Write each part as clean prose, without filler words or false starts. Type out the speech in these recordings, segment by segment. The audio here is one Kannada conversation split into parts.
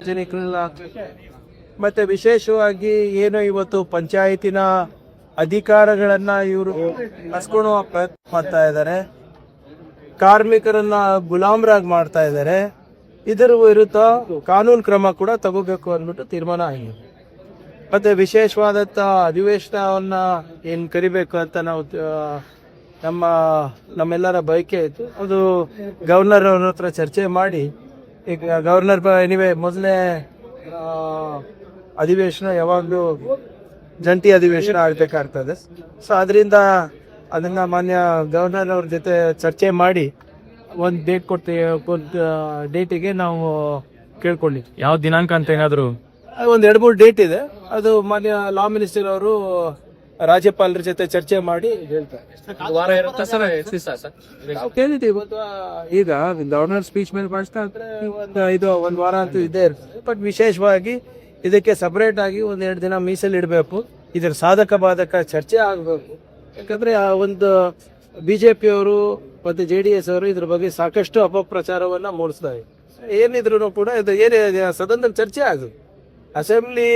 ಸಾರ್ವಜನಿಕರೆಲ್ಲ ಮತ್ತೆ ವಿಶೇಷವಾಗಿ ಏನು ಇವತ್ತು ಪಂಚಾಯತಿನ ಅಧಿಕಾರಗಳನ್ನ ಇವರು ಹಸ್ಕೊಳ್ಳುವ ಪ್ರಯತ್ನ ಮಾಡ್ತಾ ಇದ್ದಾರೆ, ಕಾರ್ಮಿಕರನ್ನ ಗುಲಾಮರಾಗಿ ಮಾಡ್ತಾ ಇದ್ದಾರೆ. ಇದರ ವಿರುದ್ಧ ಕಾನೂನು ಕ್ರಮ ಕೂಡ ತಗೋಬೇಕು ಅಂದ್ಬಿಟ್ಟು ತೀರ್ಮಾನ ಆಗಿದೆ. ಮತ್ತೆ ವಿಶೇಷವಾದಂಥ ಅಧಿವೇಶನವನ್ನ ಏನು ಕರಿಬೇಕು ಅಂತ ನಾವು ನಮ್ಮೆಲ್ಲರ ಬಯಕೆ ಇತ್ತು. ಅದು ಗವರ್ನರ್ ಅವ್ರ ಹತ್ರ ಚರ್ಚೆ ಮಾಡಿ, ಈಗ ಗವರ್ನರ್ ಎನಿವೆ ಮೊದಲನೇ ಅಧಿವೇಶನ ಯಾವಾಗಲೂ ಜಂಟಿ ಅಧಿವೇಶನ ಆಗಬೇಕಾಗ್ತದೆ. ಸೊ ಅದರಿಂದ ಅದನ್ನು ಮಾನ್ಯ ಗವರ್ನರ್ ಅವ್ರ ಜೊತೆ ಚರ್ಚೆ ಮಾಡಿ ಒಂದು ಡೇಟ್ ಕೊಡ್ತೀವಿ, ಒಂದು ಡೇಟಿಗೆ ನಾವು ಕೇಳ್ಕೊಳ್ಳಿ. ಯಾವ ದಿನಾಂಕ ಅಂತ ಏನಾದ್ರು ಒಂದು 2-3 ಡೇಟ್ ಇದೆ. ಅದು ಮಾನ್ಯ ಲಾ ಮಿನಿಸ್ಟರ್ ಅವರು ರಾಜ್ಯಪಾಲರ ಜೊತೆ ಚರ್ಚೆ ಮಾಡಿ ಹೇಳ್ತಾರೆ. ನಾವು ಕೇಳಿದ್ದೀವಿ ಈಗ ಗವರ್ನರ್ ಸ್ಪೀಚ್ ಮೇಲೆ ಭಾಷಣ ಒಂದು ವಾರ ಅಂತೂ ಇದ್ದೇ ಇರ್ತದೆ. ಬಟ್ ವಿಶೇಷವಾಗಿ ಇದಕ್ಕೆ ಸಪರೇಟ್ ಆಗಿ 1-2 ದಿನ ಮೀಸಲಿಡಬೇಕು. ಇದರ ಸಾಧಕ ಬಾಧಕ ಚರ್ಚೆ ಆಗಬೇಕು. ಯಾಕಂದ್ರೆ ಆ ಒಂದು BJP ಅವರು ಮತ್ತು JDS ಅವರು ಇದ್ರ ಬಗ್ಗೆ ಸಾಕಷ್ಟು ಅಪಪ್ರಚಾರವನ್ನ ಮೂಡಿಸ್ತಾರೆ. ಏನಿದ್ರು ಕೂಡ ಇದು ಸದನದಲ್ಲಿ ಚರ್ಚೆ ಆಗುತ್ತೆ. Assembly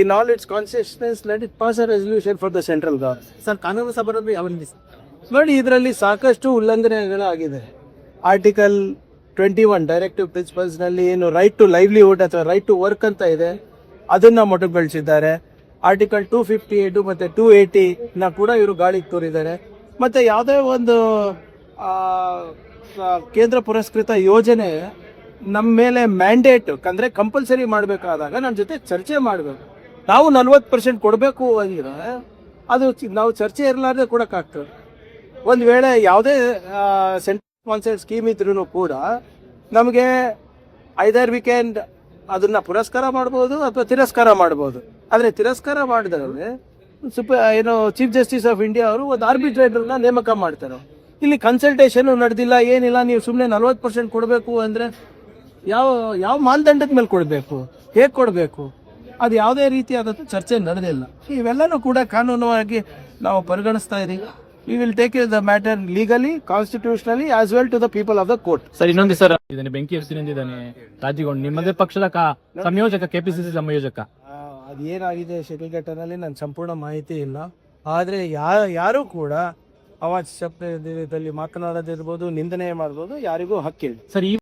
in all its consciousness let it pass a resolution for the central government. Sir, ಕಾನೂನು ಸಭೆಯಲ್ಲಿ ನೋಡಿ, ಇದರಲ್ಲಿ ಸಾಕಷ್ಟು ಉಲ್ಲಂಘನೆಗಳಾಗಿದೆ. ಆರ್ಟಿಕಲ್ 21 ಡೈರೆಕ್ಟಿವ್ ಪ್ರಿನ್ಸಿಪಲ್ಸ್ ನಲ್ಲಿ ಏನು ರೈಟ್ ಟು ಲೈವ್ಲಿಹುಡ್ ಅಥವಾ ರೈಟ್ ಟು ವರ್ಕ್ ಅಂತ ಇದೆ, ಅದನ್ನ ಮೊಟಕುಗೊಳಿಸಿದ್ದಾರೆ. ಆರ್ಟಿಕಲ್ 258 ಮತ್ತೆ 280 ನ ಕೂಡ ಇವರು ಗಾಳಿಗೆ ತೋರಿದ್ದಾರೆ. ಮತ್ತೆ ಯಾವುದೇ ಒಂದು ಕೇಂದ್ರ ಪುರಸ್ಕೃತ ಯೋಜನೆ ನಮ್ಮ ಮೇಲೆ ಮ್ಯಾಂಡೇಟ್ ಅಂದ್ರೆ ಕಂಪಲ್ಸರಿ ಮಾಡಬೇಕಾದಾಗ ನಮ್ಮ ಜೊತೆ ಚರ್ಚೆ ಮಾಡಬೇಕು. ನಾವು 40% ಕೊಡಬೇಕು ಅಂದ್ರೆ ಅದು ನಾವು ಚರ್ಚೆ ಇರಲಾರ್ದೆ ಕೊಡೋಕ್ಕಾಗ್ತದೆ. ಒಂದು ವೇಳೆ ಯಾವುದೇ ಸೆಂಟ್ರಲ್ ಸ್ಪಾನ್ಸರ್ಡ್ ಸ್ಕೀಮ್ ಇದ್ರೂ ಕೂಡ ನಮಗೆ ಐದರ್ ವಿ ಕ್ಯಾನ್ ಅದನ್ನ ಪುರಸ್ಕಾರ ಮಾಡ್ಬೋದು ಅಥವಾ ತಿರಸ್ಕಾರ ಮಾಡ್ಬೋದು. ಆದರೆ ತಿರಸ್ಕಾರ ಮಾಡಿದ್ರೆ ಚೀಫ್ ಜಸ್ಟಿಸ್ ಆಫ್ ಇಂಡಿಯಾ ಅವರು ಒಂದು ಆರ್ಬಿಟ್ರೇಟರ್ನ ನೇಮಕ ಮಾಡ್ತಾರೆ. ಇಲ್ಲಿ ಕನ್ಸಲ್ಟೇಷನ್ ನಡೆದಿಲ್ಲ, ಏನಿಲ್ಲ. ನೀವು ಸುಮ್ಮನೆ 40% ಕೊಡಬೇಕು ಅಂದರೆ ಯಾವ ಮಾನದಂಡದ ಮೇಲೆ ಕೊಡಬೇಕು, ಹೇಗೆ ಕೊಡಬೇಕು, ಅದು ಯಾವುದೇ ರೀತಿಯಾದಂಥ ಚರ್ಚೆ ನಡೆದಿಲ್ಲ. ಇವೆಲ್ಲನೂ ಕೂಡ ಕಾನೂನುವಾಗಿ ನಾವು ಪರಿಗಣಿಸ್ತಾ ಇದ್ದೀವಿ. We will take the matter legally, constitutionally as well to the people of the court. Sir, ಇನ್ನೊಂದು ಸರ್ ಇದನ್ನು ಬೆಂಕಿ ಹಚ್ಚಿದ್ದಾನೆ ರಾಜ್ಯಗೊಂಡು ನಿಮ್ಮದೇ ಪಕ್ಷದ ಸಂಯೋಜಕ KPCC ಸಂಯೋಜಕ. ಅದೇನಾಗಿದೆ ಶೆಟ್ಲ್ಘಟ್ಟನಲ್ಲಿ ನನ್ನ ಸಂಪೂರ್ಣ ಮಾಹಿತಿ ಇಲ್ಲ. ಆದರೆ ಯಾರೂ ಕೂಡ ಅವಾಜ್ ಶಬ್ದದಲ್ಲಿ ಮಾತನಾಡೋದಿರ್ಬೋದು, ನಿಂದನೆ ಮಾಡ್ಬೋದು, ಯಾರಿಗೂ ಹಕ್ಕಿಲ್ಲ ಸರ್. ಈ